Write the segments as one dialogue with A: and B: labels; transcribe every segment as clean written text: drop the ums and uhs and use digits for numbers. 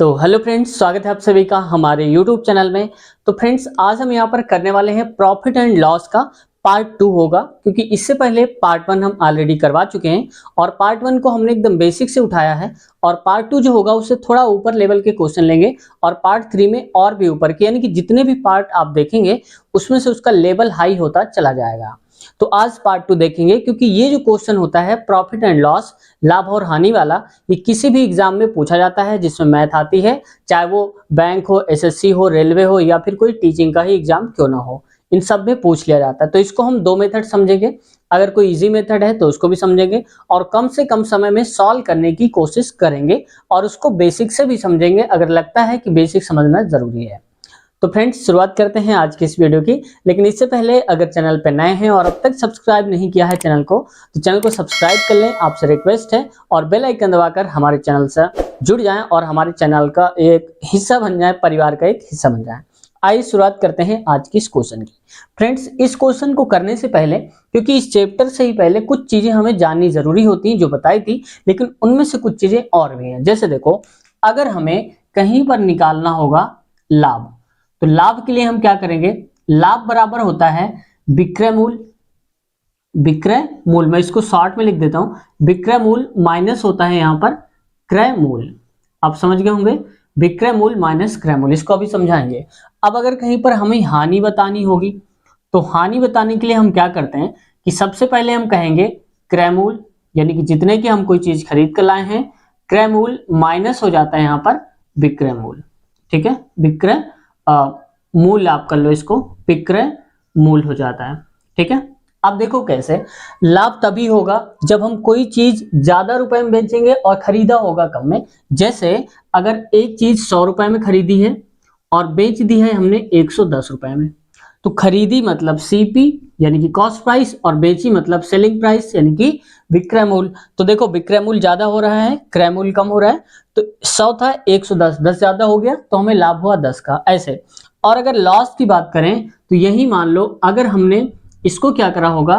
A: तो hello friends, स्वागत है आप सभी का हमारे यूट्यूब चैनल में। तो फ्रेंड्स, आज हम यहाँ पर करने वाले हैं प्रॉफिट एंड लॉस का पार्ट 2 होगा, क्योंकि इससे पहले पार्ट 1 हम ऑलरेडी करवा चुके हैं और पार्ट 1 को हमने एकदम बेसिक से उठाया है और पार्ट 2 जो होगा उससे थोड़ा ऊपर लेवल के क्वेश्चन लेंगे और पार्ट 3 में और भी ऊपर के, यानी कि जितने भी पार्ट आप देखेंगे उसमें से उसका लेवल हाई होता चला जाएगा। तो आज पार्ट 2 देखेंगे, क्योंकि ये जो क्वेश्चन होता है प्रॉफिट एंड लॉस, लाभ और हानि वाला, ये किसी भी एग्जाम में पूछा जाता है जिसमें मैथ आती है, चाहे वो बैंक हो, एसएससी हो, रेलवे हो या फिर कोई टीचिंग का ही एग्जाम क्यों ना हो, इन सब में पूछ लिया जाता है। तो इसको हम दो मेथड समझेंगे, अगर कोई इजी मेथड है तो उसको भी समझेंगे और कम से कम समय में सॉल्व करने की कोशिश करेंगे और उसको बेसिक से भी समझेंगे अगर लगता है कि बेसिक समझना जरूरी है। तो फ्रेंड्स, शुरुआत करते हैं आज की इस वीडियो की। लेकिन इससे पहले अगर चैनल पर नए हैं और अब तक सब्सक्राइब नहीं किया है चैनल को, तो चैनल को सब्सक्राइब कर लें, आपसे रिक्वेस्ट है, और बेल आइकन दबाकर हमारे चैनल से जुड़ जाएं और हमारे चैनल का एक हिस्सा बन जाएं, परिवार का एक हिस्सा बन जाएं। आइए शुरुआत करते हैं आज की इस क्वेश्चन की। फ्रेंड्स, इस क्वेश्चन को करने से पहले, क्योंकि इस चैप्टर से ही पहले कुछ चीजें हमें जाननी जरूरी होती हैं जो बताई थी, लेकिन उनमें से कुछ चीजें और भी हैं। जैसे देखो, अगर हमें कहीं पर निकालना होगा लाभ, तो लाभ के लिए हम क्या करेंगे? लाभ बराबर होता है विक्रय मूल। विक्रय मूल, मैं इसको शॉर्ट में लिख देता हूं, विक्रय मूल माइनस होता है यहां पर क्रय मूल। आप समझ गए होंगे, विक्रय मूल माइनस क्रय मूल, इसको अभी समझाएंगे। अब अगर कहीं पर हमें हानि बतानी होगी, तो हानि बताने के लिए हम क्या करते हैं कि सबसे पहले हम कहेंगे क्रय मूल, यानी कि जितने की हम कोई चीज खरीद कर लाए हैं, क्रय मूल माइनस हो जाता है यहां पर विक्रय मूल। ठीक है, विक्रय मूल आप कर लो इसको, विक्रय मूल हो जाता है। ठीक है, अब देखो कैसे लाभ तभी होगा जब हम कोई चीज ज्यादा रुपए में बेचेंगे और खरीदा होगा कम में। जैसे अगर एक चीज 100 रुपए में खरीदी है और बेच दी है हमने 110 रुपए में, तो खरीदी मतलब सीपी यानी कि कॉस्ट प्राइस और बेची मतलब सेलिंग प्राइस यानी कि विक्रय मूल्य। तो देखो, विक्रय मूल्य ज्यादा हो रहा है, क्रय मूल्य कम हो रहा है, तो 100 था 110, 10 ज्यादा हो गया तो हमें लाभ हुआ 10 का, ऐसे। और अगर लॉस की बात करें तो यही मान लो, अगर हमने इसको क्या करा होगा,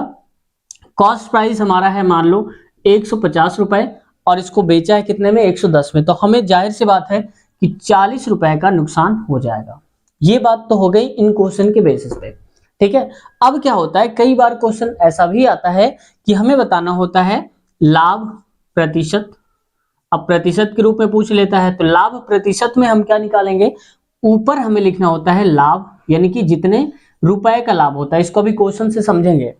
A: कॉस्ट प्राइस हमारा है मान लो 150 रुपए और इसको बेचा है कितने में? 110 में, तो हमें जाहिर सी बात है कि 40 रुपए का नुकसान हो जाएगा। ये बात तो हो गई इन क्वेश्चन के बेसिस पे। ठीक है, अब क्या होता है, कई बार क्वेश्चन ऐसा भी आता है कि हमें बताना होता है लाभ प्रतिशत। अब प्रतिशत के रूप में पूछ लेता है, तो लाभ प्रतिशत में हम क्या निकालेंगे? ऊपर हमें लिखना होता है लाभ, यानी कि जितने रुपए का लाभ होता है, इसको भी क्वेश्चन से समझेंगे।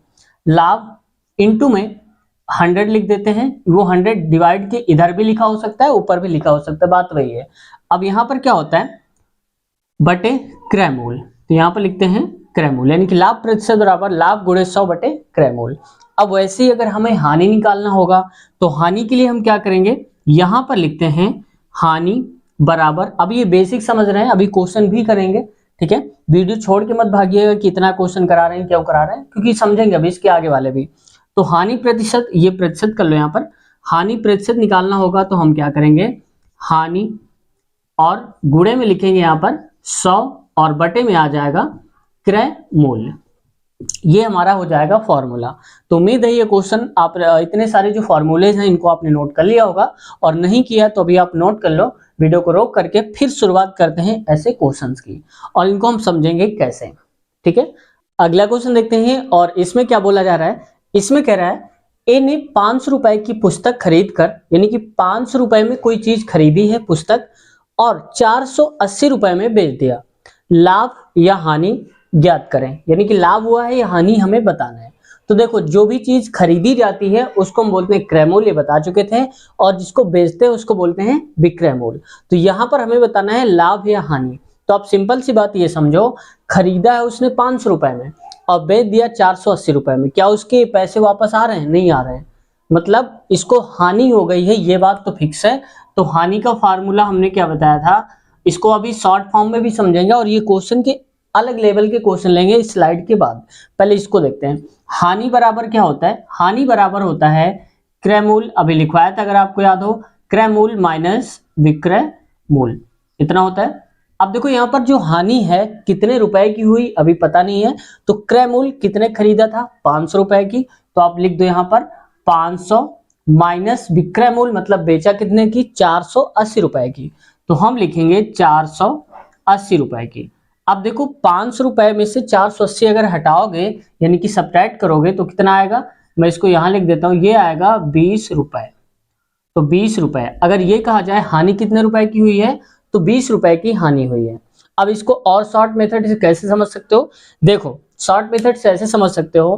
A: लाभ इनटू में 100 लिख देते हैं, वो 100 डिवाइड के इधर भी लिखा हो सकता है, ऊपर भी लिखा हो सकता है, बात वही है। अब यहां पर क्या होता है, बटे क्रय मूल, तो यहां पर लिखते हैं क्रय मूल, यानी कि लाभ प्रतिशत बराबर लाभ गुणे 100 बटे क्रय मूल। अब वैसे ही अगर हमें हानि निकालना होगा, तो हानि के लिए हम क्या करेंगे, यहां पर लिखते हैं हानि बराबर, अब ये बेसिक समझ रहे हैं, अभी क्वेश्चन भी करेंगे। ठीक है, वीडियो छोड़ के मत भागिएगा कि इतना क्वेश्चन करा रहे हैं, क्यों करा रहे हैं, क्योंकि समझेंगे अभी इसके आगे वाले भी। तो हानि प्रतिशत, ये प्रतिशत कर लो, यहां पर हानि प्रतिशत निकालना होगा तो हम क्या करेंगे, हानि और गुणे में लिखेंगे यहां पर 100 और बटे में आ जाएगा क्रय मूल्य। ये हमारा हो जाएगा फॉर्मूला। तो उम्मीद है ये क्वेश्चन आप इतने सारे जो फॉर्मूलेज हैं इनको आपने नोट कर लिया होगा, और नहीं किया तो अभी आप नोट कर लो, वीडियो को रोक करके फिर शुरुआत करते हैं ऐसे क्वेश्चंस की और इनको हम समझेंगे कैसे। ठीक है, अगला क्वेश्चन देखते हैं और इसमें क्या बोला जा रहा है। इसमें कह रहा है ए ने 500 रुपए की पुस्तक खरीद कर, यानी कि 500 रुपए में कोई चीज खरीदी है पुस्तक और 480 रुपए में बेच दिया, लाभ या हानि ज्ञात करें, यानी कि लाभ हुआ है या हानि हमें बताना है। तो देखो, जो भी चीज खरीदी जाती है उसको हम बोलते हैं क्रय मूल्य, बता चुके थे, और जिसको बेचते हैं उसको बोलते हैं विक्रय मूल्य। तो यहां पर हमें बताना है लाभ या हानि। तो आप सिंपल सी बात ये समझो, खरीदा है उसने 500 रुपए में और बेच दिया 480 रुपए में, क्या उसके पैसे वापस आ रहे हैं? नहीं आ रहे हैं, मतलब इसको हानि हो गई है, ये बात तो फिक्स है। तो हानि का फार्मूला हमने क्या बताया था, इसको अभी शॉर्ट फॉर्म में भी समझेंगे और ये क्वेश्चन के अलग लेवल के क्वेश्चन लेंगे इस स्लाइड के बाद। पहले इसको देखते हैं, हानि बराबर क्या होता है, हानि बराबर होता है क्रय मूल्य, अभी लिखवाया था अगर आपको याद हो, क्रय मूल्य माइनस विक्रय मूल्य, इतना होता है। अब देखो यहाँ पर जो हानि है कितने रुपए की हुई अभी पता नहीं है, तो क्रय मूल्य कितने खरीदा था, 500 रुपए की, तो आप लिख दो यहाँ पर 500 माइनस विक्रय मूल्य मतलब बेचा कितने की, 480 रुपए की। तो हम लिखेंगे 480 रुपए की। अब देखो 500 रुपए में से 480 अगर हटाओगे यानी कि सब्ट्रैक्ट करोगे तो कितना आएगा, मैं इसको यहां लिख देता हूं, ये आएगा 20 रुपए। तो 20 रुपए, अगर ये कहा जाए हानि कितने रुपए की हुई है, तो 20 रुपए की हानि हुई है। अब इसको और शॉर्ट मेथड से कैसे समझ सकते हो, देखो शॉर्ट मेथड से ऐसे समझ सकते हो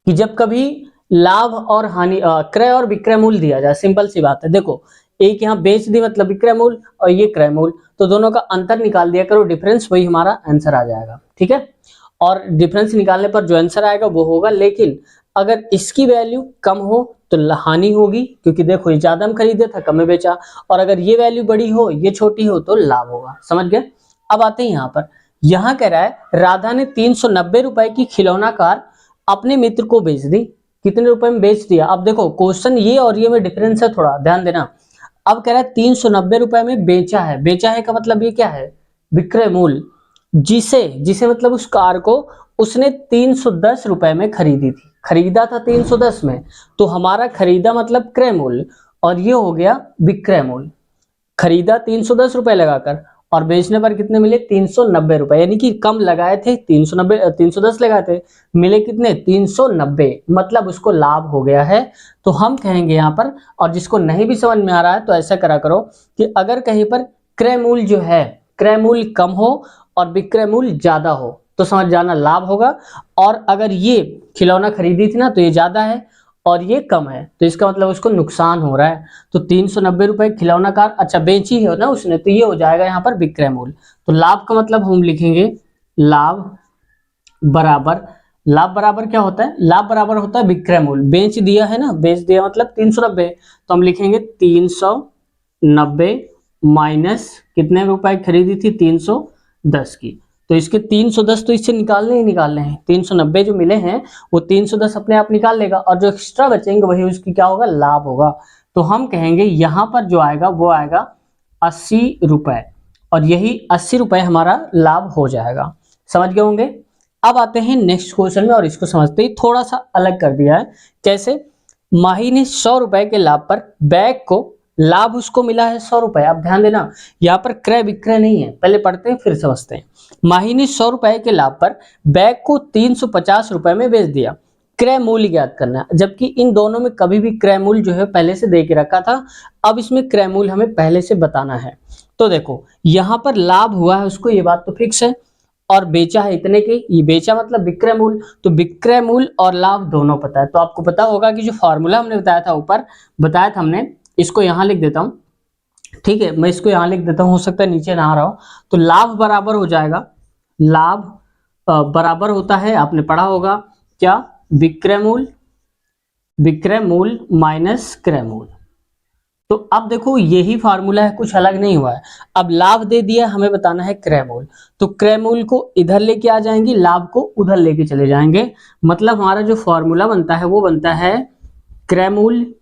A: कि जब कभी लाभ और हानि क्रय और विक्रय मूल्य दिया जाए, सिंपल सी बात है, देखो एक यहाँ बेच दी मतलब विक्रय मूल्य और ये क्रय मूल्य, तो दोनों का अंतर निकाल दिया करो, डिफरेंस वही हमारा आंसर आ जाएगा, ठीक है। और डिफरेंस निकालने पर जो आंसर आएगा वो होगा, लेकिन अगर इसकी वैल्यू कम हो तो हानि होगी, क्योंकि देखो ये ज्यादा हम खरीदे था कम में बेचा, और अगर ये वैल्यू बड़ी हो ये छोटी हो तो लाभ होगा, समझ गए। अब आते हैं यहाँ पर, यहाँ कह रहा है राधा ने 390 रुपए की खिलौना कार अपने मित्र को बेच दी, कितने रुपए में बेच दिया। अब देखो क्वेश्चन ये और ये में डिफरेंस है, थोड़ा ध्यान देना। अब कह रहा है 390 रुपए में बेचा है, बेचा है का मतलब ये क्या है, विक्रय मूल्य, जिसे जिसे मतलब उस कार को उसने 310 रुपए में खरीदी थी, खरीदा था 310 में, तो हमारा खरीदा मतलब क्रय मूल्य और ये हो गया विक्रय मूल्य। खरीदा 310 रुपए लगाकर और बेचने पर कितने मिले, 390 रुपए, यानी कि कम लगाए थे 310 लगाए थे, मिले कितने 390, मतलब उसको लाभ हो गया है। तो हम कहेंगे यहाँ पर, और जिसको नहीं भी समझ में आ रहा है तो ऐसा करा करो कि अगर कहीं पर क्रय मूल्य जो है, क्रय मूल्य कम हो और विक्रय मूल्य ज्यादा हो तो समझ जाना लाभ होगा, और अगर ये खिलौना खरीदी थी ना तो ये ज्यादा है और ये कम है तो इसका मतलब उसको नुकसान हो रहा है। तो 390 रुपए खिलौना कार अच्छा बेची है ना उसने, तो ये हो जाएगा यहाँ पर विक्रय मूल्य। तो लाभ का मतलब हम लिखेंगे लाभ बराबर, लाभ बराबर क्या होता है, लाभ बराबर होता है विक्रय मूल्य, बेच दिया है ना, बेच दिया मतलब 390, तो हम लिखेंगे 390 माइनस कितने रुपए खरीदी थी 310 की, तो इसके 310 तो इससे निकालने ही निकालने हैं, 390 जो मिले हैं वो 310 अपने आप निकाल लेगा और जो एक्स्ट्रा बचेंगे वही उसकी क्या होगा, लाभ होगा। तो हम कहेंगे यहाँ पर जो आएगा वो आएगा 80 रुपए, और यही 80 रुपए हमारा लाभ हो जाएगा, समझ गए होंगे। अब आते हैं नेक्स्ट क्वेश्चन में और इसको समझते ही थोड़ा सा अलग कर दिया है। कैसे, माही ने 100 रुपए के लाभ पर बैग को, लाभ उसको मिला है 100 रुपए। अब ध्यान देना यहाँ पर क्रय विक्रय नहीं है, पहले पढ़ते हैं फिर समझते हैं। माही ने 100 रुपए के लाभ पर बैग को 350 रुपए में बेच दिया, क्रय मूल्य ज्ञात करना है, जबकि इन दोनों में कभी भी क्रय मूल्य जो है पहले से दे के रखा था, अब इसमें क्रय मूल्य हमें पहले से बताना है। तो देखो यहाँ पर लाभ हुआ है उसको, ये बात तो फिक्स है, और बेचा है इतने के, ये बेचा मतलब विक्रय मूल्य, तो विक्रय मूल्य और लाभ दोनों पता है। तो आपको पता होगा कि जो फॉर्मूला हमने बताया था ऊपर, बताया था हमने, इसको यहाँ लिख देता हूँ, ठीक है, मैं इसको यहाँ लिख देता हूँ, हो सकता है नीचे ना आ रहा हो। तो लाभ बराबर हो जाएगा, लाभ बराबर होता है, आपने पढ़ा होगा क्या, विक्रय मूल्य, विक्रय मूल्य माइनस क्रय मूल्य। तो अब देखो यही फार्मूला है, कुछ अलग नहीं हुआ है। अब लाभ दे दिया, हमें बताना है क्रय मूल्य, तो क्रय मूल्य को इधर लेके आ जाएंगे, लाभ को उधर लेके चले जाएंगे, मतलब हमारा जो फॉर्मूला बनता है वो बनता है क्रय मूल्य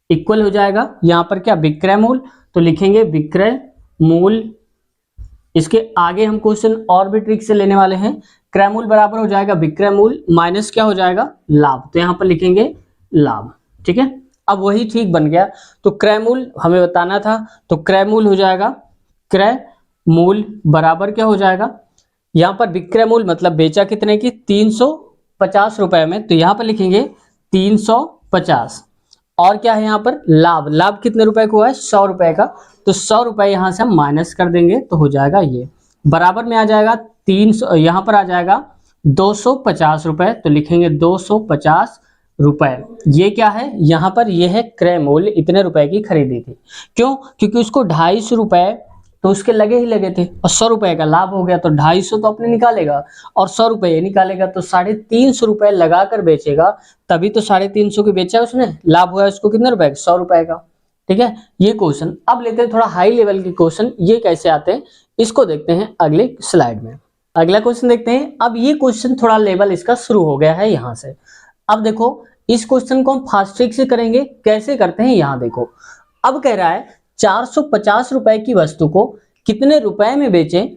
A: इक्वल हो जाएगा यहाँ पर क्या, विक्रय मूल्य, तो लिखेंगे विक्रय मूल्य। इसके आगे हम क्वेश्चन और भी ट्रिक से लेने वाले हैं। क्रय मूल्य बराबर हो जाएगा विक्रय मूल्य माइनस क्या हो जाएगा, लाभ, तो यहाँ पर लिखेंगे लाभ, ठीक है। अब वही ठीक बन गया, तो क्रय मूल्य हमें बताना था, तो क्रय मूल्य हो जाएगा, क्रय मूल्य बराबर क्या हो जाएगा, यहाँ पर विक्रय मूल्य मतलब बेचा कितने की 350 रुपए में, तो यहाँ पर लिखेंगे 350, और क्या है यहाँ पर लाभ, लाभ कितने रुपए को है 100 रुपए का, तो 100 रुपए यहाँ से हम माइनस कर देंगे तो हो जाएगा ये, बराबर में आ जाएगा 300, यहाँ पर आ जाएगा 250 रुपए, तो लिखेंगे 250 रुपए। ये क्या है, यहाँ पर ये है क्रय मूल्य, इतने रुपए की खरीदी थी, क्यों, क्योंकि उसको 250 रुपए तो उसके लगे ही लगे थे, और 100 रुपए का लाभ हो गया तो 250 तो अपने निकालेगा और 100 रुपए ये निकालेगा, तो 350 रुपए लगाकर बेचेगा, तभी तो 350 की बेचा उसने, लाभ हुआ उसको कितने रुपए का, 100 रुपए का, ठीक है। ये क्वेश्चन अब लेते हैं थोड़ा हाई लेवल के क्वेश्चन, ये कैसे आते हैं इसको देखते हैं अगले स्लाइड में। अगला क्वेश्चन देखते हैं। अब ये क्वेश्चन थोड़ा लेवल इसका शुरू हो गया है यहाँ से। अब देखो इस क्वेश्चन को हम फास्ट ट्रिक से करेंगे, कैसे करते हैं यहाँ देखो। अब कह रहा है 450 रुपए की वस्तु को कितने रुपए में बेचें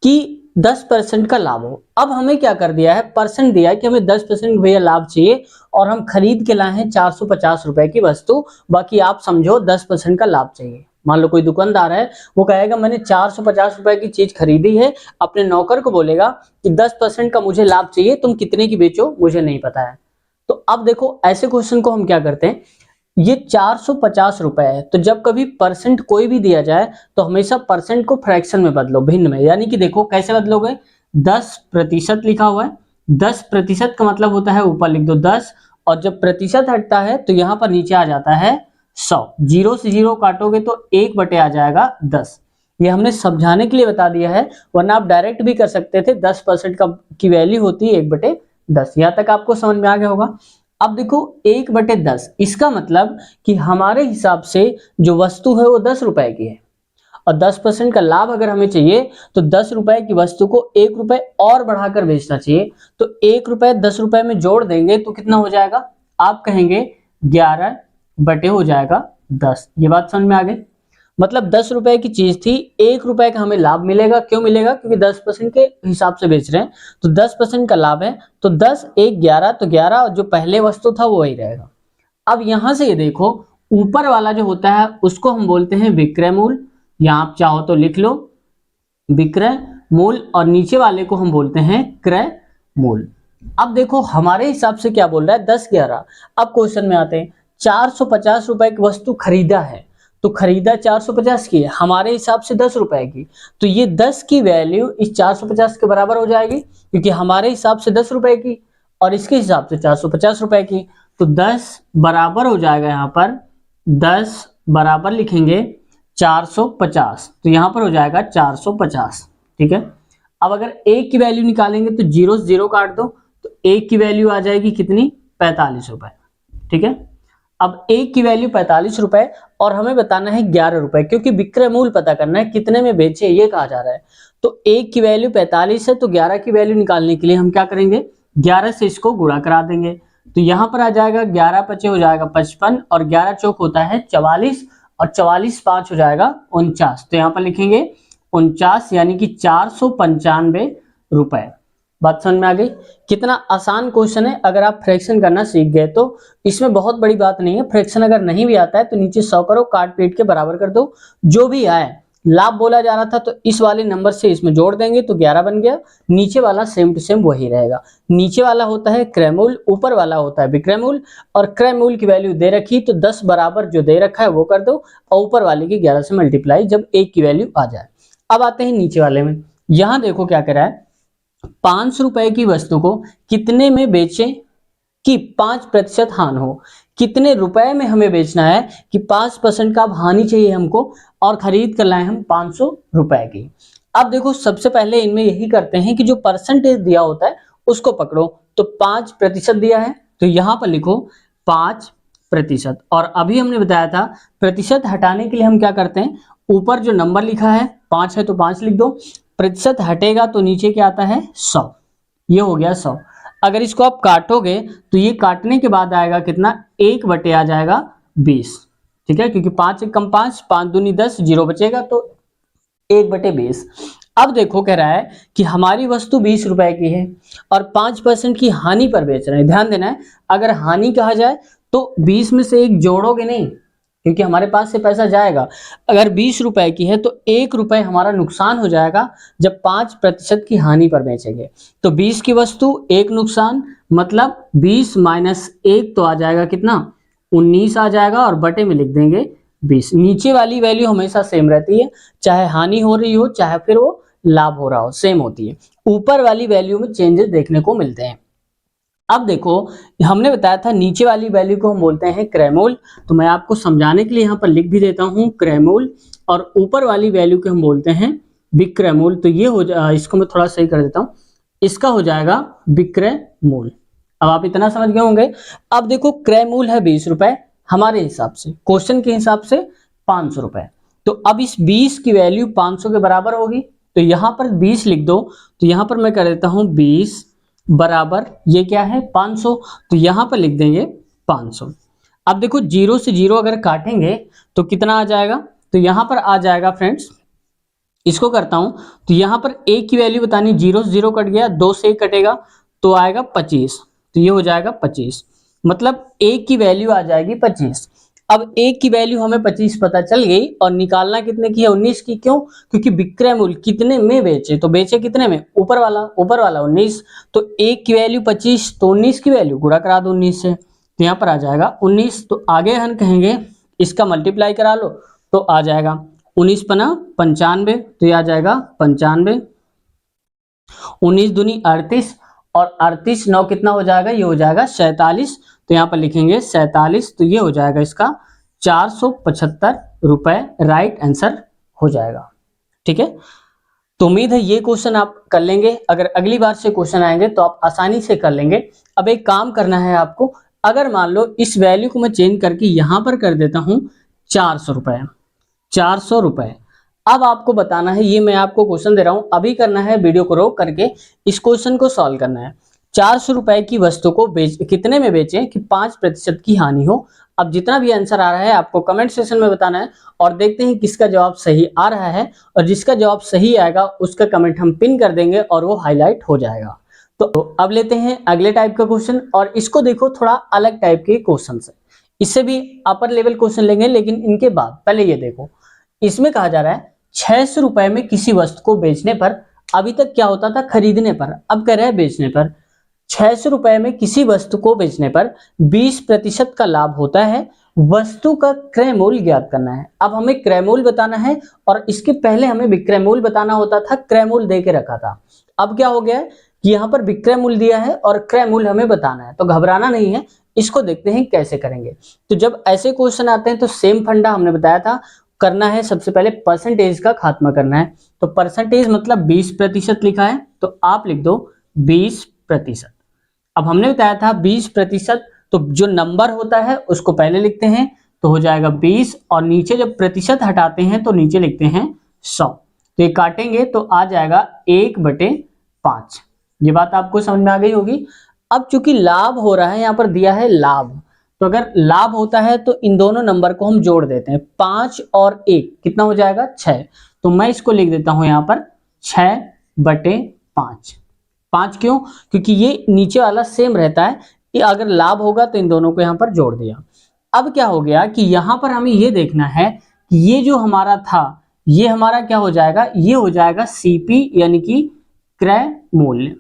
A: कि 10% का लाभ हो। अब हमें क्या कर दिया है, परसेंट दिया है कि हमें 10% भैया लाभ चाहिए, और हम खरीद के लाए हैं 450 रुपए की वस्तु, बाकी आप समझो 10% का लाभ चाहिए। मान लो कोई दुकानदार है, वो कहेगा मैंने 450 रुपए की चीज खरीदी है, अपने नौकर को बोलेगा कि 10% का मुझे लाभ चाहिए, तुम कितने की बेचो मुझे नहीं पता है। तो अब देखो ऐसे क्वेश्चन को हम क्या करते हैं, ये 450 रुपए है, तो जब कभी परसेंट कोई भी दिया जाए तो हमेशा परसेंट को फ्रैक्शन में बदलो, भिन्न में। यानी कि देखो कैसे बदलोगे, 10% लिखा हुआ है, 10% का मतलब होता है ऊपर लिख दो 10, और जब प्रतिशत हटता है तो यहां पर नीचे आ जाता है 100। जीरो से जीरो काटोगे तो 1 बटे आ जाएगा 10। ये हमने समझाने के लिए बता दिया है, वरना आप डायरेक्ट भी कर सकते थे। 10% का की वैल्यू होती है 1/10। यहां तक आपको समझ में आ गया होगा। अब देखो 1/10, इसका मतलब कि हमारे हिसाब से जो वस्तु है वो 10 रुपए की है, और 10% का लाभ अगर हमें चाहिए तो 10 रुपए की वस्तु को 1 रुपए और बढ़ाकर बेचना चाहिए। तो 1 रुपए 10 रुपए में जोड़ देंगे तो कितना हो जाएगा, आप कहेंगे 11 बटे हो जाएगा 10। ये बात समझ में आ गई। मतलब 10 रुपए की चीज थी, 1 रुपए का हमें लाभ मिलेगा। क्यों मिलेगा, क्योंकि 10% के हिसाब से बेच रहे हैं, तो 10% का लाभ है। तो 10 1 11, तो 11, और जो पहले वस्तु था वो वही रहेगा। अब यहां से ये देखो, ऊपर वाला जो होता है उसको हम बोलते हैं विक्रय मूल्य, या आप चाहो तो लिख लो विक्रय मूल्य, और नीचे वाले को हम बोलते हैं क्रय मूल्य। अब देखो हमारे हिसाब से क्या बोल रहा है, 10 11। अब क्वेश्चन में आते हैं, 450 रुपए की वस्तु खरीदा है, तो खरीदा 450 की है, हमारे हिसाब से 10 रुपए की, तो ये 10 की वैल्यू इस 450 के बराबर हो जाएगी, क्योंकि हमारे हिसाब से 10 रुपए की और इसके हिसाब से 450 रुपए की। तो 10 बराबर हो जाएगा, यहाँ पर 10 बराबर लिखेंगे 450, तो यहां पर हो जाएगा 450। ठीक है। अब अगर एक की वैल्यू निकालेंगे तो जीरो से जीरो काट दो, तो एक की वैल्यू आ जाएगी कितनी, 45 रुपए। ठीक है। अब एक की वैल्यू 45 रुपए, और हमें बताना है 11 रुपए, क्योंकि विक्रय मूल्य पता करना है, कितने में बेचे ये कहा जा रहा है। तो एक की वैल्यू 45 है, तो 11 की वैल्यू निकालने के लिए हम क्या करेंगे, 11 से इसको गुणा करा देंगे। तो यहां पर आ जाएगा 11 पचे हो जाएगा 55, और 11 चौक होता है 44, और 44 5 हो जाएगा 49। तो यहां पर लिखेंगे 49, यानी कि 495 रुपए। बात समझ में आ गई। कितना आसान क्वेश्चन है, अगर आप फ्रैक्शन करना सीख गए तो इसमें बहुत बड़ी बात नहीं है। फ्रैक्शन अगर नहीं भी आता है तो नीचे 100 करो, काट पीट के बराबर कर दो, जो भी आए। लाभ बोला जा रहा था तो इस वाले नंबर से इसमें जोड़ देंगे तो 11 बन गया, नीचे वाला सेम टू सेम वही रहेगा। नीचे वाला होता है क्रय मूल्य, ऊपर वाला होता है विक्रय मूल्य, और क्रय मूल्य की वैल्यू दे रखी तो 10 बराबर जो दे रखा है वो कर दो, और ऊपर वाले की 11 से मल्टीप्लाई जब एक की वैल्यू आ जाए। अब आते हैं नीचे वाले में। यहां देखो क्या करा है, 500 रुपए की वस्तु को कितने में बेचें कि 5% हानि हो। कितने रुपए में हमें बेचना है कि 5% का हानि चाहिए हमको, और खरीद कर लाए हम 500 रुपए की। अब देखो सबसे पहले इनमें यही करते हैं कि जो परसेंटेज दिया होता है उसको पकड़ो। तो 5% दिया है, तो यहां पर लिखो 5%। और अभी हमने बताया था प्रतिशत हटाने के लिए हम क्या करते हैं, ऊपर जो नंबर लिखा है 5 है तो 5 लिख दो, प्रतिशत हटेगा तो नीचे क्या आता है 100। ये हो गया 100। अगर इसको आप काटोगे तो ये काटने के बाद आएगा कितना, 1 बटे आ जाएगा 20। ठीक है, क्योंकि 5 एक कम 5, 5 दूनी 10, जीरो बचेगा तो 1/20। अब देखो कह रहा है कि हमारी वस्तु 20 रुपए की है और 5% की हानि पर बेच रहे हैं। ध्यान देना है, अगर हानि कहा जाए तो 20 में से एक जोड़ोगे नहीं, क्योंकि हमारे पास से पैसा जाएगा। अगर 20 रुपए की है तो 1 रुपए हमारा नुकसान हो जाएगा जब 5% की हानि पर बेचेंगे। तो 20 की वस्तु 1 नुकसान, मतलब 20 माइनस 1 तो आ जाएगा कितना, 19 आ जाएगा, और बटे में लिख देंगे 20। नीचे वाली वैल्यू हमेशा सेम रहती है, चाहे हानि हो रही हो चाहे फिर वो लाभ हो रहा हो, सेम होती है। ऊपर वाली वैल्यू में चेंजेस देखने को मिलते हैं। अब देखो हमने बताया था नीचे वाली वैल्यू को हम बोलते हैं क्रय मूल्य, तो मैं आपको समझाने के लिए यहाँ पर लिख भी देता हूँ क्रय मूल्य, और ऊपर वाली वैल्यू को हम बोलते हैं विक्रय मूल्य। तो ये हो इसको मैं थोड़ा सही कर देता हूँ, इसका हो जाएगा विक्रय मूल्य। अब आप इतना समझ गए होंगे। अब देखो क्रय मूल्य है 20 रुपए, हमारे हिसाब से क्वेश्चन के हिसाब से 500 रुपए। तो अब इस 20 की वैल्यू 500 के बराबर होगी, तो यहां पर 20 लिख दो। तो यहां पर मैं कर देता हूं 20 बराबर ये क्या है 500, तो यहां पर लिख देंगे 500। अब देखो जीरो से जीरो अगर काटेंगे तो कितना आ जाएगा, तो यहां पर आ जाएगा फ्रेंड्स, इसको करता हूं तो यहां पर एक की वैल्यू बतानी, जीरो से जीरो कट गया, 2 से 1 कटेगा तो आएगा 25, तो ये हो जाएगा 25, मतलब एक की वैल्यू आ जाएगी 25। अब ए की वैल्यू हमें 25 पता चल गई और निकालना कितने की है 19 की। क्यों? क्योंकि विक्रय मूल्य कितने में बेचे, तो बेचे कितने में, ऊपर वाला 19, तो ए की वैल्यू 25 तो 19 की वैल्यू गुणा करा दो 19 से, तो यहाँ पर आ जाएगा 19। तो आगे हम कहेंगे इसका मल्टीप्लाई करा लो तो आ जाएगा 19 पना 95, तो ये आ जाएगा 95, 19 दूनी 38 और 38 9 कितना हो जाएगा, ये हो जाएगा 47, तो यहाँ पर लिखेंगे 47, तो ये हो जाएगा इसका 475 रुपए, राइट आंसर हो जाएगा। ठीक है, तो उम्मीद है ये क्वेश्चन आप कर लेंगे। अगर अगली बार से क्वेश्चन आएंगे तो आप आसानी से कर लेंगे। अब एक काम करना है आपको, अगर मान लो इस वैल्यू को मैं चेंज करके यहां पर कर देता हूं 400 रुपए, 400 रुपए। अब आपको बताना है, ये मैं आपको क्वेश्चन दे रहा हूं, अभी करना है, वीडियो को रोक करके इस क्वेश्चन को सॉल्व करना है। 400 रुपए की वस्तु को कितने में बेचें कि 5% की हानि हो। अब जितना भी आंसर आ रहा है आपको कमेंट सेक्शन में बताना है और देखते हैं किसका जवाब सही आ रहा है, और जिसका जवाब सही आएगा उसका कमेंट हम पिन कर देंगे और वो हाईलाइट हो जाएगा। तो अब लेते हैं अगले टाइप का क्वेश्चन, और इसको देखो थोड़ा अलग टाइप के क्वेश्चन है। इससे भी अपर लेवल क्वेश्चन लेंगे, लेकिन इनके बाद पहले ये देखो, इसमें कहा जा रहा है 600 रुपए में किसी वस्तु को बेचने पर, अभी तक क्या होता था खरीदने पर, अब कह रहे हैं बेचने पर। 600 रुपए में किसी वस्तु को बेचने पर 20% का लाभ होता है, वस्तु का क्रय मूल्य ज्ञात करना है। अब हमें क्रय मूल्य बताना है, और इसके पहले हमें विक्रय मूल्य बताना होता था, क्रय मूल्य दे के रखा था। अब क्या हो गया है कि यहाँ पर विक्रय मूल्य दिया है और क्रय मूल्य हमें बताना है, तो घबराना नहीं है, इसको देखते हैं कैसे करेंगे। तो जब ऐसे क्वेश्चन आते हैं तो सेम फंडा हमने बताया था, करना है सबसे पहले परसेंटेज का खात्मा करना है। तो परसेंटेज मतलब 20% लिखा है, तो आप लिख दो 20%। अब हमने बताया था 20%, तो जो नंबर होता है उसको पहले लिखते हैं, तो हो जाएगा 20, और नीचे जब प्रतिशत हटाते हैं तो नीचे लिखते हैं 100। तो ये काटेंगे तो आ जाएगा 1/5। ये बात आपको समझ में आ गई होगी। अब चूंकि लाभ हो रहा है, यहाँ पर दिया है लाभ, तो अगर लाभ होता है तो इन दोनों नंबर को हम जोड़ देते हैं, 5 और 1 कितना हो जाएगा 6। तो मैं इसको लिख देता हूं यहाँ पर 6/5। 5 क्यों? क्योंकि ये नीचे वाला सेम रहता है, कि अगर लाभ होगा तो इन दोनों को यहाँ पर जोड़ दिया। अब क्या हो गया कि यहाँ पर हमें ये देखना है कि ये जो हमारा था, ये हमारा क्या हो जाएगा, ये हो जाएगा सीपी यानी कि क्रय मूल्य।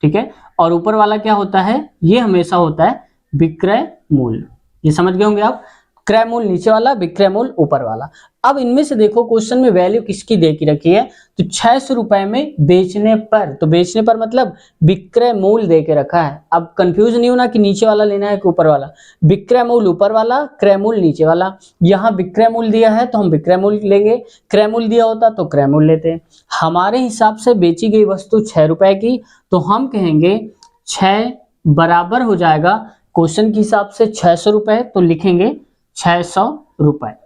A: ठीक है, और ऊपर वाला क्या होता है, ये हमेशा होता है विक्रय मूल्य। ये समझ गए होंगे आप, क्रय मूल्य नीचे वाला, विक्रय मूल्य ऊपर वाला। अब इनमें से देखो क्वेश्चन में वैल्यू किसकी दे के रखी है, तो 600 रुपए में बेचने पर, तो बेचने पर मतलब विक्रय मूल्य दे के रखा है। अब कंफ्यूज नहीं होना कि नीचे वाला लेना है कि ऊपर वाला, विक्रय मूल्य ऊपर वाला, क्रय मूल्य नीचे वाला। यहाँ विक्रय मूल्य दिया है तो हम विक्रय मूल्य लेंगे, क्रय मूल्य दिया होता तो क्रय मूल्य लेते। हमारे हिसाब से बेची गई वस्तु 6 रुपए की, तो हम कहेंगे 6 बराबर हो जाएगा, क्वेश्चन के हिसाब से 600 रुपए, तो लिखेंगे 600 रुपए।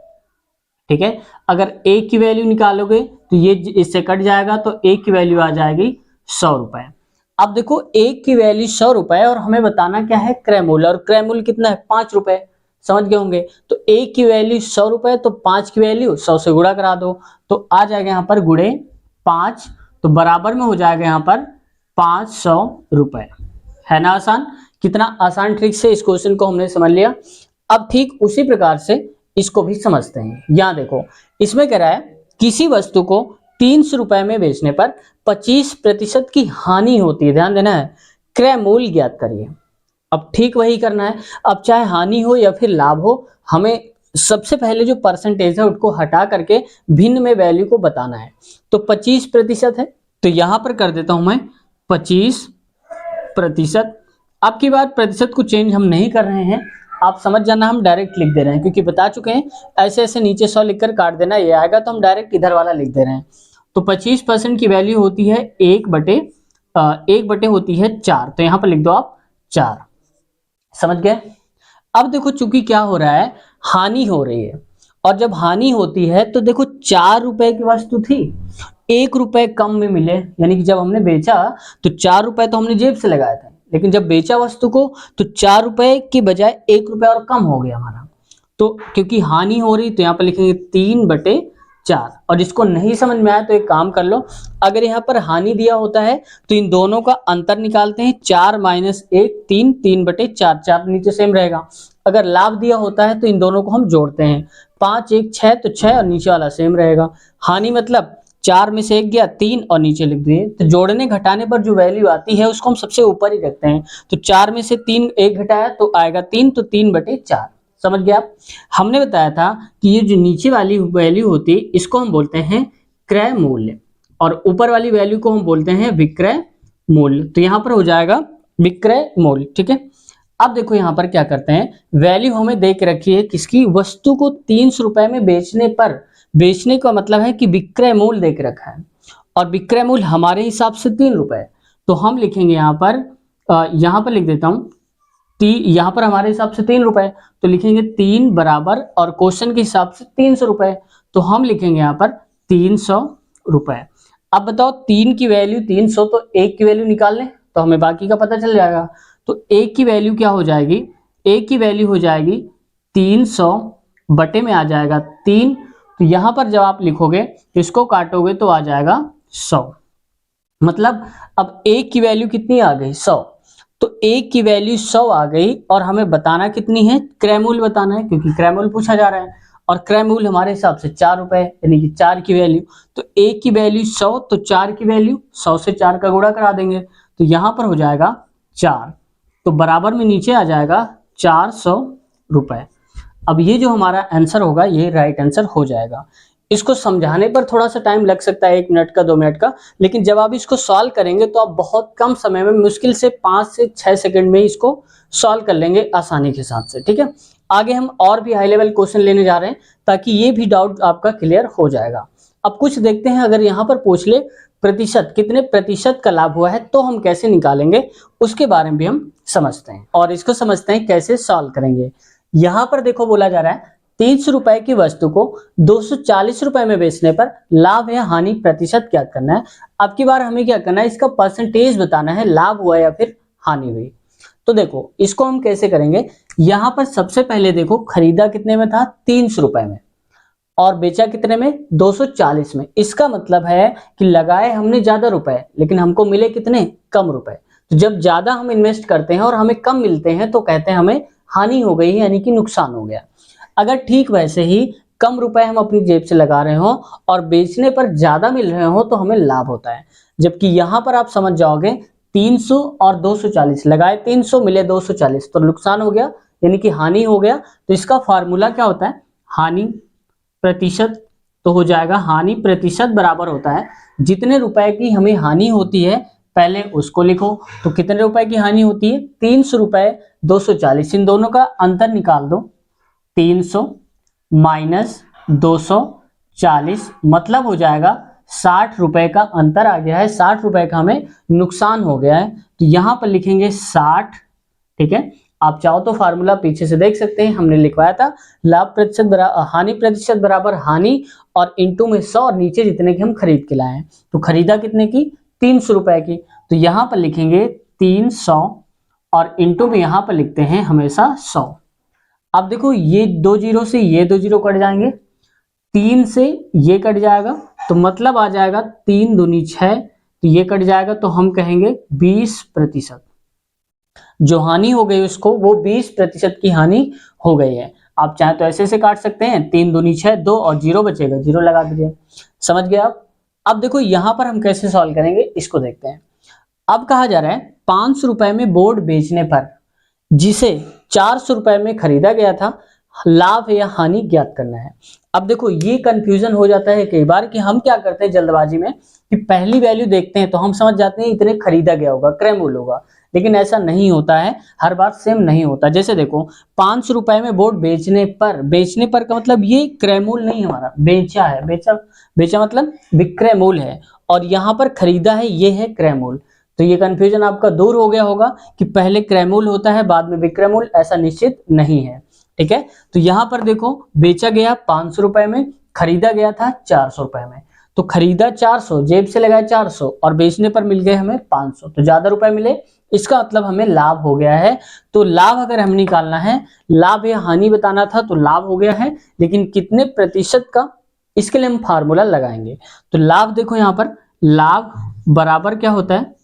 A: ठीक है, अगर ए की वैल्यू निकालोगे तो ये इससे कट जाएगा, तो ए की वैल्यू आ जाएगी 100 रुपए। अब देखो ए की वैल्यू 100 रुपए, और हमें बताना क्या है क्रय मूल्य, और क्रय मूल्य कितना है 5 रुपए, समझ गए होंगे। तो ए की वैल्यू 100 रुपए, तो 5 की वैल्यू 100 से गुणा करा दो, तो आ जाएगा यहाँ पर गुणे 5, तो बराबर में हो जाएगा यहाँ पर 500 रुपए। है ना आसान, कितना आसान ट्रिक से इस क्वेश्चन को हमने समझ लिया। अब ठीक उसी प्रकार से इसको भी समझते हैं। यहां देखो, इसमें कह रहा है किसी वस्तु को 300 रुपए में बेचने पर 25% की हानि होती है, ध्यान देना है, क्रय मूल्य ज्ञात करिए। अब ठीक वही करना है, अब चाहे हानि हो या फिर लाभ हो, हमें सबसे पहले जो परसेंटेज है उसको हटा करके भिन्न में वैल्यू को बताना है। तो 25% है, तो यहां पर कर देता हूं मैं 25%। अब की बार प्रतिशत को चेंज हम नहीं कर रहे हैं, आप समझ जाना, हम डायरेक्ट लिख दे रहे हैं, क्योंकि बता चुके हैं ऐसे ऐसे नीचे 100 लिखकर काट देना, ये आएगा, तो हम डायरेक्ट इधर वाला लिख दे रहे हैं। तो 25% की वैल्यू होती है 1/1 होती है 4, तो यहाँ पर लिख दो आप 4। समझ गए। अब देखो चूंकि क्या हो रहा है, हानि हो रही है, और जब हानि होती है तो देखो 4 रुपए की वस्तु थी, 1 रुपए कम में मिले, यानी कि जब हमने बेचा तो 4 रुपए तो हमने जेब से लगाए थे, लेकिन जब बेचा वस्तु को तो 4 रुपए की बजाय 1 रुपया और कम हो गया हमारा। तो क्योंकि हानि हो रही तो यहाँ पर लिखेंगे 3/4। और जिसको नहीं समझ में आया तो एक काम कर लो, अगर यहाँ पर हानि दिया होता है तो इन दोनों का अंतर निकालते हैं, 4 - 1 3, 3/4, 4 नीचे सेम रहेगा। अगर लाभ दिया होता है तो इन दोनों को हम जोड़ते हैं, 5 1 6 तो 6 और नीचे वाला सेम रहेगा। हानि मतलब 4 में से 1 गया 3 और नीचे लिख दिए। तो जोड़ने घटाने पर जो वैल्यू आती है उसको हम सबसे ऊपर ही रखते हैं। तो 4 में से 3 1 घटाया तो आएगा 3, तो 3/4। समझ गया आप? हमने बताया था कि ये जो नीचे वाली वैल्यू होती है इसको हम बोलते हैं क्रय मूल्य और ऊपर वाली वैल्यू को हम बोलते हैं विक्रय मूल्य। तो यहाँ पर हो जाएगा विक्रय मूल्य। ठीक है, अब देखो यहाँ पर क्या करते हैं, वैल्यू हमें दे के रखी है किसकी, वस्तु को 300 रुपए में बेचने पर, बेचने का मतलब है कि विक्रय मूल्य दे के रखा है और विक्रय मूल्य हमारे हिसाब से 3 रुपए। तो हम लिखेंगे यहाँ पर लिख देता हूँ, यहाँ पर हमारे हिसाब से 3 रुपए, तो लिखेंगे 3 बराबर और क्वेश्चन के हिसाब से 300 रुपए, तो हम लिखेंगे यहाँ पर 300 रुपए। अब बताओ 3 की वैल्यू 300, तो 1 की वैल्यू निकाल लें तो हमें बाकी का पता चल जाएगा। तो 1 की वैल्यू क्या हो जाएगी, 1 की वैल्यू हो जाएगी 300 बटे में आ जाएगा 3। तो यहाँ पर जब आप लिखोगे तो इसको काटोगे तो आ जाएगा 100। मतलब अब 1 की वैल्यू कितनी आ गई, 100। तो 1 की वैल्यू 100 आ गई और हमें बताना कितनी है, क्रय मूल्य बताना है, क्योंकि क्रय मूल्य पूछा जा रहा है और क्रय मूल्य हमारे हिसाब से 4 रुपए, यानी कि 4 की वैल्यू। तो 1 की वैल्यू 100, तो 4 की वैल्यू 100 से 4 का गुणा करा देंगे, तो यहाँ पर हो जाएगा 4, तो बराबर में नीचे आ जाएगा 400 रुपए। अब ये जो हमारा आंसर होगा ये राइट आंसर हो जाएगा। इसको समझाने पर थोड़ा सा टाइम लग सकता है, 1 मिनट का 2 मिनट का, लेकिन जब आप इसको सॉल्व करेंगे तो आप बहुत कम समय में, मुश्किल से 5 से 6 सेकंड में इसको सॉल्व कर लेंगे आसानी के साथ से। ठीक है, आगे हम और भी हाई लेवल क्वेश्चन लेने जा रहे हैं ताकि ये भी डाउट आपका क्लियर हो जाएगा। अब कुछ देखते हैं, अगर यहाँ पर पूछ ले प्रतिशत, कितने प्रतिशत का लाभ हुआ है तो हम कैसे निकालेंगे, उसके बारे में भी हम समझते हैं और इसको समझते हैं कैसे सॉल्व करेंगे। यहाँ पर देखो बोला जा रहा है 300 रुपए की वस्तु को 240 रुपए में बेचने पर लाभ या हानि प्रतिशत ज्ञात करना है। अब की बार हमें क्या करना है, इसका परसेंटेज बताना है, लाभ हुआ या फिर हानि हुई। तो देखो इसको हम कैसे करेंगे, यहाँ पर सबसे पहले देखो खरीदा कितने में था, 300 रुपए में, और बेचा कितने में, 240 में। इसका मतलब है कि लगाए हमने ज्यादा रुपए लेकिन हमको मिले कितने, कम रुपए। तो जब ज्यादा हम इन्वेस्ट करते हैं और हमें कम मिलते हैं तो कहते हैं हमें हानि हो गई, यानी कि नुकसान हो गया। अगर ठीक वैसे ही कम रुपए हम अपनी जेब से लगा रहे हो और बेचने पर ज्यादा मिल रहे हो तो हमें लाभ होता है। जबकि यहां पर आप समझ जाओगे 300 और 240, लगाए 300 मिले 240 तो नुकसान हो गया, यानी कि हानि हो गया। तो इसका फार्मूला क्या होता है, हानि प्रतिशत। तो हो जाएगा हानि प्रतिशत बराबर होता है जितने रुपए की हमें हानि होती है पहले उसको लिखो। तो कितने रुपए की हानि होती है, 300 रुपए 240, इन दोनों का अंतर निकाल दो, 300 माइनस 240 मतलब हो जाएगा 60 रुपए का अंतर आ गया है, 60 रुपए का हमें नुकसान हो गया है। तो यहां पर लिखेंगे 60। ठीक है, आप चाहो तो फार्मूला पीछे से देख सकते हैं, हमने लिखवाया था लाभ प्रतिशत हानि प्रतिशत बराबर हानि और इंटू में 100 और नीचे जितने की हम खरीद के लाए हैं। तो खरीदा कितने की, 300 रुपए की, तो यहां पर लिखेंगे 300 और इंटू में यहां पर लिखते हैं हमेशा 100। अब देखो ये 2 जीरो से ये 2 जीरो कट जाएंगे, 3 से ये कट जाएगा, तो मतलब आ जाएगा 3 दूनी 6, तो ये कट जाएगा, तो हम कहेंगे 20%। जो हानि हो गई उसको, वो 20% की हानि हो गई है। आप चाहे तो ऐसे से काट सकते हैं, 3 दूनी 6, 2 और 0 बचेगा, 0 लगा दीजिए। समझ गए आप? अब देखो यहां पर हम कैसे सॉल्व करेंगे इसको देखते हैं। अब कहा जा रहा है 500 रुपए में बोर्ड बेचने पर जिसे 400 रुपए में खरीदा गया था, लाभ या हानि ज्ञात करना है। अब देखो ये कंफ्यूजन हो जाता है कई बार कि हम क्या करते हैं जल्दबाजी में कि पहली वैल्यू देखते हैं तो हम समझ जाते हैं इतने खरीदा गया होगा, क्रय मूल्य होगा, लेकिन ऐसा नहीं होता है, हर बार सेम नहीं होता। जैसे देखो 500 रुपए में बोर्ड बेचने पर, बेचने पर का मतलब ये क्रय मूल्य नहीं, हमारा बेचा है, बेचा मतलब विक्रय मूल्य है, और यहाँ पर खरीदा है ये है क्रय मूल्य। तो ये कंफ्यूजन आपका दूर हो गया होगा कि पहले क्रय मूल्य होता है बाद में विक्रय मूल्य, ऐसा निश्चित नहीं है। ठीक है, तो यहां पर देखो बेचा गया 500 रुपए में, खरीदा गया था 400 रुपए में। तो खरीदा 400, जेब से लगाया 400 और बेचने पर मिल गए हमें 500, तो ज्यादा रुपए मिले, इसका मतलब हमें लाभ हो गया है। तो लाभ अगर हम निकालना है, लाभ या हानि बताना था, तो लाभ हो गया है, लेकिन कितने प्रतिशत का, इसके लिए हम फार्मूला लगाएंगे। तो लाभ देखो यहां पर लाभ बराबर क्या होता है,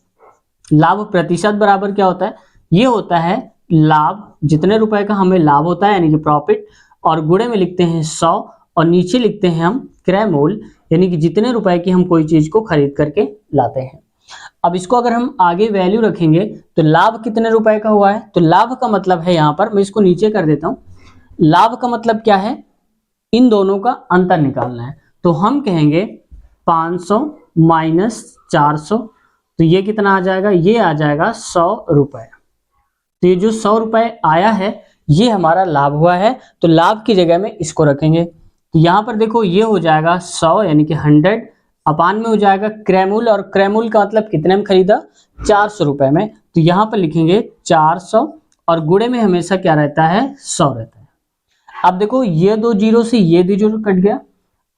A: लाभ प्रतिशत बराबर क्या होता है, ये होता है लाभ, जितने रुपए का हमें लाभ होता है यानी कि प्रॉफिट, और गुणे में लिखते हैं 100 और नीचे लिखते हैं हम क्रय मूल्य यानी कि जितने रुपए की हम कोई चीज को खरीद करके लाते हैं। अब इसको अगर हम आगे वैल्यू रखेंगे तो लाभ कितने रुपए का हुआ है, तो लाभ का मतलब है यहाँ पर, मैं इसको नीचे कर देता हूं, लाभ का मतलब क्या है, इन दोनों का अंतर निकालना है। तो हम कहेंगे 500 माइनस 400, तो ये कितना आ जाएगा, ये आ जाएगा 100 रुपए। तो ये जो 100 रुपए आया है ये हमारा लाभ हुआ है, तो लाभ की जगह में इसको रखेंगे। तो यहाँ पर देखो ये हो जाएगा 100 यानी कि 100 अपान में हो जाएगा क्रय मूल्य, और क्रय मूल्य का मतलब कितने में खरीदा, 400 रुपए में, तो यहाँ पर लिखेंगे 400 और गुणे में हमेशा क्या रहता है, 100 रहता है। अब देखो ये दो जीरो से ये दो जीरो कट गया,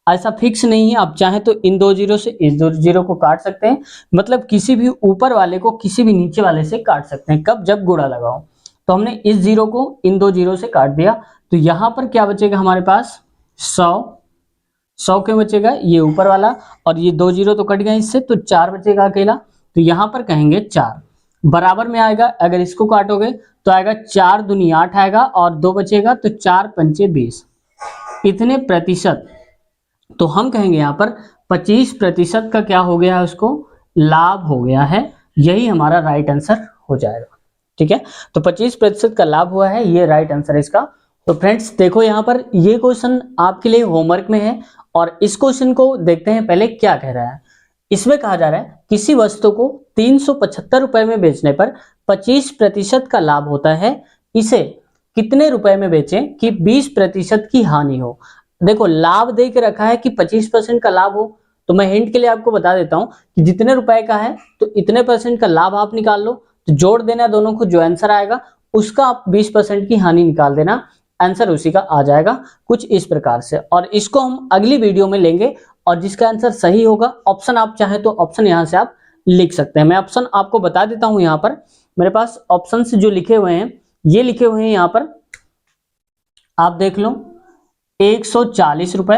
A: ऐसा फिक्स नहीं है, आप चाहे तो इन दो जीरो से इस दो जीरो को काट सकते हैं, मतलब किसी भी ऊपर वाले को किसी भी नीचे वाले से काट सकते हैं, कब, जब गुणा लगाओ। तो हमने इस जीरो को इन दो जीरो से काट दिया, तो यहां पर क्या बचेगा हमारे पास 100 क्यों बचेगा, ये ऊपर वाला, और ये दो जीरो तो कट गए इससे, तो 4 बचेगा अकेला, तो यहां पर कहेंगे 4 बराबर में आएगा, अगर इसको काटोगे तो आएगा 4 दूनी 8 आएगा और 2 बचेगा, तो 4 पंचे 20, इतने प्रतिशत। तो हम कहेंगे यहाँ पर 25% का क्या हो गया है, उसको लाभ हो गया है, यही हमारा राइट आंसर हो जाएगा। ठीक है, तो 25% का लाभ हुआ है, ये राइट आंसर है इसका। तो फ्रेंड्स देखो यहाँ पर ये क्वेश्चन आपके लिए होमवर्क में है, और इस क्वेश्चन को देखते हैं पहले क्या कह रहा है। इसमें कहा जा रहा है किसी वस्तु को 375 रुपए में बेचने पर 25% का लाभ होता है, इसे कितने रुपए में बेचें कि 20% की हानि हो। देखो लाभ दे के रखा है कि 25% का लाभ हो, तो मैं हिंट के लिए आपको बता देता हूं कि जितने रुपए का है तो इतने % का लाभ आप निकाल लो, तो जोड़ देना दोनों को, जो आंसर आएगा उसका आप 20% की हानि निकाल देना, आंसर उसी का आ जाएगा, कुछ इस प्रकार से। और इसको हम अगली वीडियो में लेंगे, और जिसका आंसर सही होगा, ऑप्शन आप चाहे तो ऑप्शन यहां से आप लिख सकते हैं। मैं ऑप्शन आपको बता देता हूं, यहाँ पर मेरे पास ऑप्शन जो लिखे हुए हैं, ये लिखे हुए हैं यहाँ पर, आप देख लो, 140 रुपए,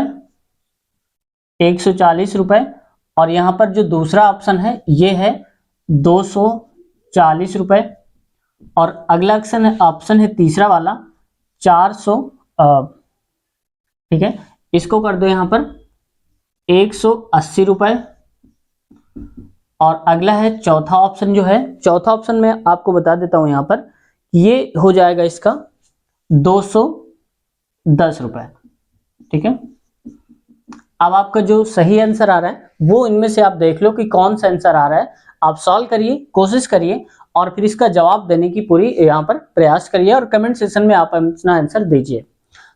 A: 140 रुपए, और यहां पर जो दूसरा ऑप्शन है ये है 240 रुपए, और अगला ऑप्शन है तीसरा वाला 400, ठीक है, इसको कर दो यहां पर 180 रुपए, और अगला है चौथा ऑप्शन, जो है चौथा ऑप्शन में आपको बता देता हूं यहां पर, ये हो जाएगा इसका 210 रुपए। ठीक है, अब आपका जो सही आंसर आ रहा है वो इनमें से आप देख लो कि कौन सा आंसर आ रहा है, आप सॉल्व करिए, कोशिश करिए, और फिर इसका जवाब देने की पूरी यहाँ पर प्रयास करिए, और कमेंट सेक्शन में आप अपना आंसर दीजिए।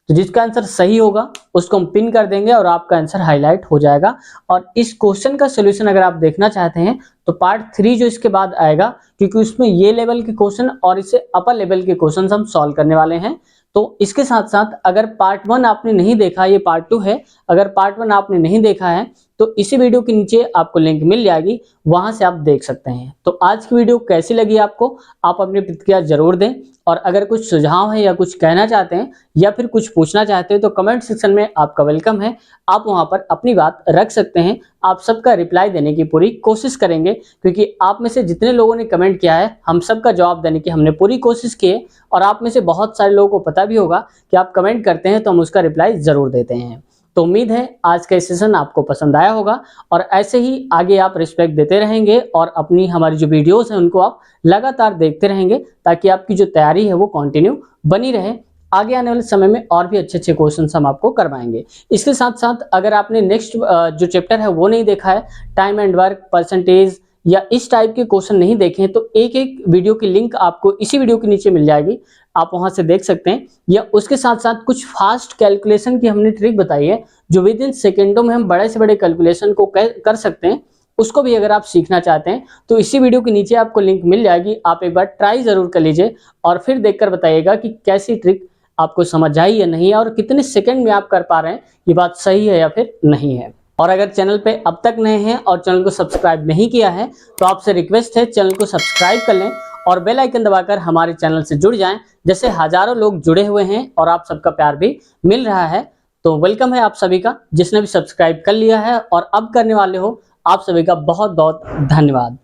A: तो जिसका आंसर सही होगा उसको हम पिन कर देंगे और आपका आंसर हाईलाइट हो जाएगा। और इस क्वेश्चन का सोल्यूशन अगर आप देखना चाहते हैं तो पार्ट 3 जो इसके बाद आएगा, क्योंकि उसमें ये लेवल के क्वेश्चन और इससे अपर लेवल के क्वेश्चन हम सॉल्व करने वाले हैं। तो इसके साथ साथ अगर पार्ट 1 आपने नहीं देखा, ये पार्ट 2 है, अगर पार्ट 1 आपने नहीं देखा है तो इसी वीडियो के नीचे आपको लिंक मिल जाएगी, वहां से आप देख सकते हैं। तो आज की वीडियो कैसी लगी आपको, आप अपनी प्रतिक्रिया जरूर दें, और अगर कुछ सुझाव है या कुछ कहना चाहते हैं या फिर कुछ पूछना चाहते हैं तो कमेंट सेक्शन में आपका वेलकम है, आप वहां पर अपनी बात रख सकते हैं। आप सबका रिप्लाई देने की पूरी कोशिश करेंगे, क्योंकि आप में से जितने लोगों ने कमेंट किया है हम सबका जवाब देने की हमने पूरी कोशिश की है, और आप में से बहुत सारे लोगों को पता भी होगा कि आप कमेंट करते हैं तो हम उसका रिप्लाई जरूर देते हैं। तो उम्मीद है आज का सेशन आपको पसंद आया होगा, और ऐसे ही आगे आप रिस्पेक्ट देते रहेंगे और अपनी हमारी जो वीडियोस हैं उनको आप लगातार देखते रहेंगे, ताकि आपकी जो तैयारी है वो कंटिन्यू बनी रहे। आगे आने वाले समय में और भी अच्छे अच्छे क्वेश्चन हम आपको करवाएंगे। इसके साथ साथ अगर आपने नेक्स्ट जो चैप्टर है वो नहीं देखा है, टाइम एंड वर्क, परसेंटेज या इस टाइप के क्वेश्चन नहीं देखे हैं, तो एक एक वीडियो की लिंक आपको इसी वीडियो के नीचे मिल जाएगी, आप वहां से देख सकते हैं। या उसके साथ साथ कुछ फास्ट कैलकुलेशन की हमने ट्रिक बताई है, जो विद इन सेकेंडों में हम बड़े से बड़े कैलकुलेशन को कर सकते हैं, उसको भी अगर आप सीखना चाहते हैं तो इसी वीडियो के नीचे आपको लिंक मिल जाएगी, आप एक बार ट्राई जरूर कर लीजिए और फिर देखकर बताइएगा कि कैसी ट्रिक आपको समझ आई या नहीं है, और कितने सेकंड में आप कर पा रहे हैं, ये बात सही है या फिर नहीं है। और अगर चैनल पे अब तक नए हैं और चैनल को सब्सक्राइब नहीं किया है तो आपसे रिक्वेस्ट है चैनल को सब्सक्राइब कर लें और बेल आइकन दबाकर हमारे चैनल से जुड़ जाएं। जैसे हजारों लोग जुड़े हुए हैं और आप सबका प्यार भी मिल रहा है, तो वेलकम है आप सभी का, जिसने भी सब्सक्राइब कर लिया है और अब करने वाले हो, आप सभी का बहुत बहुत धन्यवाद।